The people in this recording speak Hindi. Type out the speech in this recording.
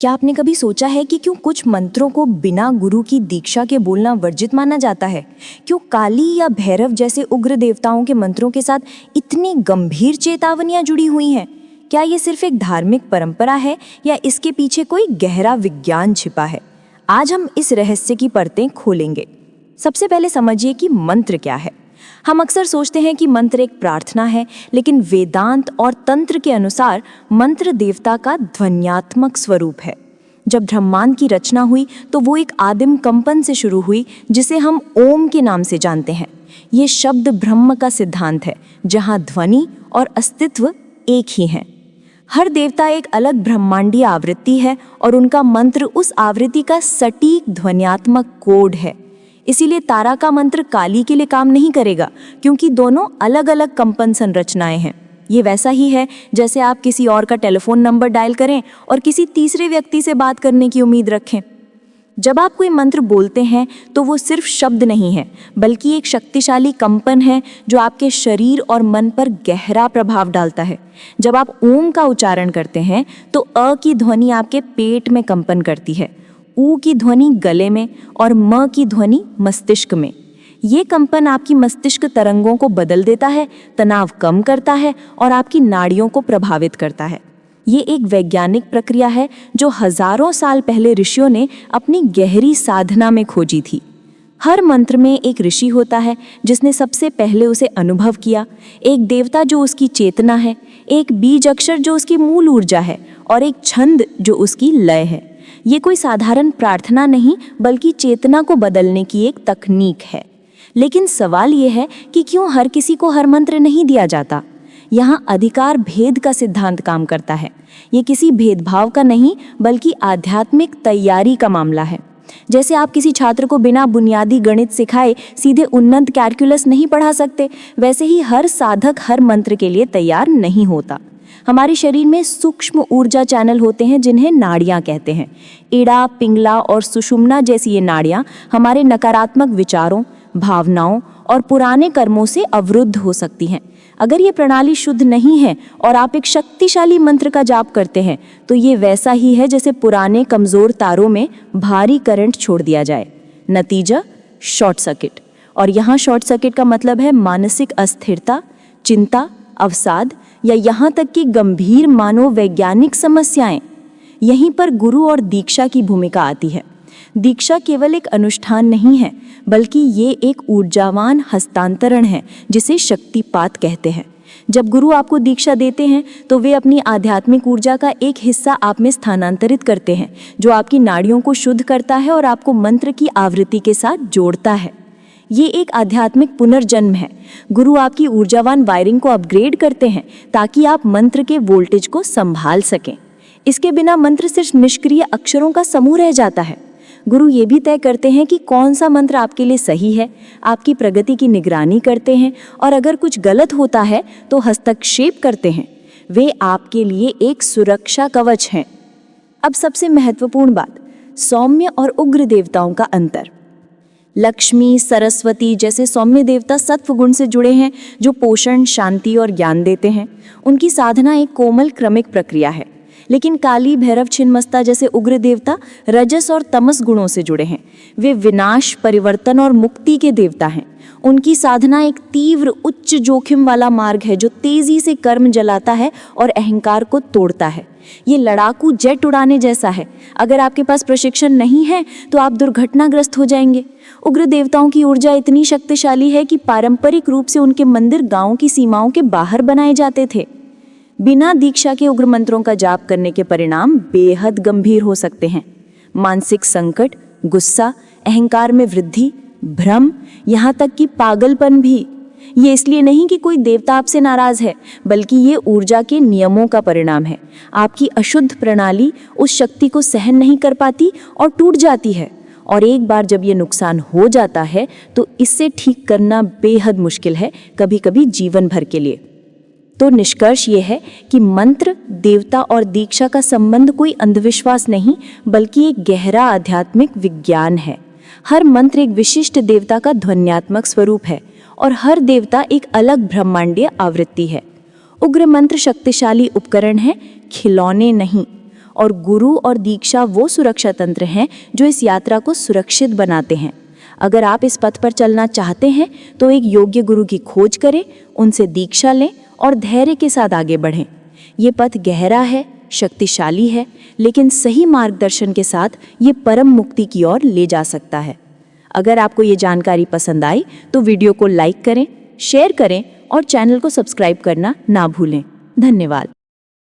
क्या आपने कभी सोचा है कि क्यों कुछ मंत्रों को बिना गुरु की दीक्षा के बोलना वर्जित माना जाता है? क्यों काली या भैरव जैसे उग्र देवताओं के मंत्रों के साथ इतनी गंभीर चेतावनियां जुड़ी हुई हैं? क्या ये सिर्फ एक धार्मिक परंपरा है या इसके पीछे कोई गहरा विज्ञान छिपा है? आज हम इस रहस्य की परतें खोलेंगे। सबसे पहले समझिए कि मंत्र क्या है। हम अक्सर सोचते हैं कि मंत्र एक प्रार्थना है, लेकिन वेदांत और तंत्र के अनुसार मंत्र देवता का ध्वन्यात्मक स्वरूप है। जब ब्रह्मांड की रचना हुई तो वो एक आदिम कंपन से शुरू हुई, जिसे हम ओम के नाम से जानते हैं। ये शब्द ब्रह्म का सिद्धांत है, जहाँ ध्वनि और अस्तित्व एक ही हैं। हर देवता एक अलग ब्रह्मांडीय आवृत्ति है और उनका मंत्र उस आवृत्ति का सटीक ध्वन्यात्मक कोड है। इसीलिए तारा का मंत्र काली के लिए काम नहीं करेगा, क्योंकि दोनों अलग अलग कंपन संरचनाएं हैं। ये वैसा ही है जैसे आप किसी और का टेलीफोन नंबर डायल करें और किसी तीसरे व्यक्ति से बात करने की उम्मीद रखें। जब आप कोई मंत्र बोलते हैं तो वो सिर्फ शब्द नहीं है, बल्कि एक शक्तिशाली कंपन है जो आपके शरीर और मन पर गहरा प्रभाव डालता है। जब आप ओम का उच्चारण करते हैं तो अ की ध्वनि आपके पेट में कंपन करती है, ऊ की ध्वनि गले में और म की ध्वनि मस्तिष्क में। ये कंपन आपकी मस्तिष्क तरंगों को बदल देता है, तनाव कम करता है और आपकी नाड़ियों को प्रभावित करता है। ये एक वैज्ञानिक प्रक्रिया है जो हजारों साल पहले ऋषियों ने अपनी गहरी साधना में खोजी थी। हर मंत्र में एक ऋषि होता है जिसने सबसे पहले उसे अनुभव किया, एक देवता जो उसकी चेतना है, एक बीज अक्षर जो उसकी मूल ऊर्जा है और एक छंद जो उसकी लय है। ये कोई साधारण प्रार्थना नहीं, बल्कि चेतना को बदलने की एक तकनीक है। लेकिन सवाल ये है कि क्यों हर किसी को हर मंत्र नहीं दिया जाता? यहाँ अधिकार भेद का सिद्धांत काम करता है। ये किसी भेदभाव का नहीं, बल्कि आध्यात्मिक तैयारी का मामला है। जैसे आप किसी छात्र को बिना बुनियादी गणित सिखाए सीधे उन्नत कैलकुलस नहीं पढ़ा सकते, वैसे ही हर साधक हर मंत्र के लिए तैयार नहीं होता। हमारे शरीर में सूक्ष्म ऊर्जा चैनल होते हैं जिन्हें नाड़ियाँ कहते हैं। इड़ा, पिंगला और सुषुम्ना जैसी ये नाड़ियाँ हमारे नकारात्मक विचारों, भावनाओं और पुराने कर्मों से अवरुद्ध हो सकती हैं। अगर ये प्रणाली शुद्ध नहीं है और आप एक शक्तिशाली मंत्र का जाप करते हैं तो ये वैसा ही है जैसे पुराने कमज़ोर तारों में भारी करंट छोड़ दिया जाए। नतीजा शॉर्ट सर्किट। और यहाँ शॉर्ट सर्किट का मतलब है मानसिक अस्थिरता, चिंता, अवसाद या यहाँ तक कि गंभीर मनोवैज्ञानिक समस्याएं। यहीं पर गुरु और दीक्षा की भूमिका आती है। दीक्षा केवल एक अनुष्ठान नहीं है, बल्कि ये एक ऊर्जावान हस्तांतरण है जिसे शक्तिपात कहते हैं। जब गुरु आपको दीक्षा देते हैं तो वे अपनी आध्यात्मिक ऊर्जा का एक हिस्सा आप में स्थानांतरित करते हैं, जो आपकी नाड़ियों को शुद्ध करता है और आपको मंत्र की आवृत्ति के साथ जोड़ता है। ये एक आध्यात्मिक पुनर्जन्म है। गुरु आपकी ऊर्जावान वायरिंग को अपग्रेड करते हैं ताकि आप मंत्र के वोल्टेज को संभाल सकें। इसके बिना मंत्र सिर्फ निष्क्रिय अक्षरों का समूह रह जाता है। गुरु ये भी तय करते हैं कि कौन सा मंत्र आपके लिए सही है, आपकी प्रगति की निगरानी करते हैं और अगर कुछ गलत होता है तो हस्तक्षेप करते हैं। वे आपके लिए एक सुरक्षा कवच हैं। अब सबसे महत्वपूर्ण बात, सौम्य और उग्र देवताओं का अंतर। लक्ष्मी, सरस्वती जैसे सौम्य देवता सत्व गुण से जुड़े हैं, जो पोषण, शांति और ज्ञान देते हैं। उनकी साधना एक कोमल क्रमिक प्रक्रिया है। लेकिन काली, भैरव, छिन्नमस्ता जैसे उग्र देवता रजस और तमस गुणों से जुड़े हैं। वे विनाश, परिवर्तन और मुक्ति के देवता हैं। उनकी साधना एक तीव्र, उच्च जोखिम वाला मार्ग है जो तेजी से कर्म जलाता है और अहंकार को तोड़ता है। ये लड़ाकू जेट उड़ाने जैसा है। अगर आपके पास प्रशिक्षण नहीं है तो आप दुर्घटनाग्रस्त हो जाएंगे। उग्र देवताओं की ऊर्जा इतनी शक्तिशाली है कि पारंपरिक रूप से उनके मंदिर गांव की सीमाओं के बाहर बनाए जाते थे। बिना दीक्षा के उग्र मंत्रों का जाप करने के परिणाम बेहद गंभीर हो सकते हैं। मानसिक संकट, गुस्सा, अहंकार में वृद्धि, भ्रम, यहाँ तक कि पागलपन भी। ये इसलिए नहीं कि कोई देवता आपसे नाराज है, बल्कि ये ऊर्जा के नियमों का परिणाम है। आपकी अशुद्ध प्रणाली उस शक्ति को सहन नहीं कर पाती और टूट जाती है। और एक बार जब ये नुकसान हो जाता है तो इससे ठीक करना बेहद मुश्किल है, कभी-कभी जीवन भर के लिए। तो निष्कर्ष ये है कि मंत्र, देवता और दीक्षा का संबंध कोई अंधविश्वास नहीं, बल्कि एक गहरा आध्यात्मिक विज्ञान है। हर मंत्र एक विशिष्ट देवता का ध्वन्यात्मक स्वरूप है और हर देवता एक अलग ब्रह्मांडीय आवृत्ति है। उग्र मंत्र शक्तिशाली उपकरण है, खिलौने नहीं। और गुरु और दीक्षा वो सुरक्षा तंत्र हैं जो इस यात्रा को सुरक्षित बनाते हैं। अगर आप इस पथ पर चलना चाहते हैं तो एक योग्य गुरु की खोज करें, उनसे दीक्षा लें और धैर्य के साथ आगे बढ़ें। ये पथ गहरा है, शक्तिशाली है, लेकिन सही मार्गदर्शन के साथ ये परम मुक्ति की ओर ले जा सकता है। अगर आपको ये जानकारी पसंद आई तो वीडियो को लाइक करें, शेयर करें और चैनल को सब्सक्राइब करना ना भूलें। धन्यवाद।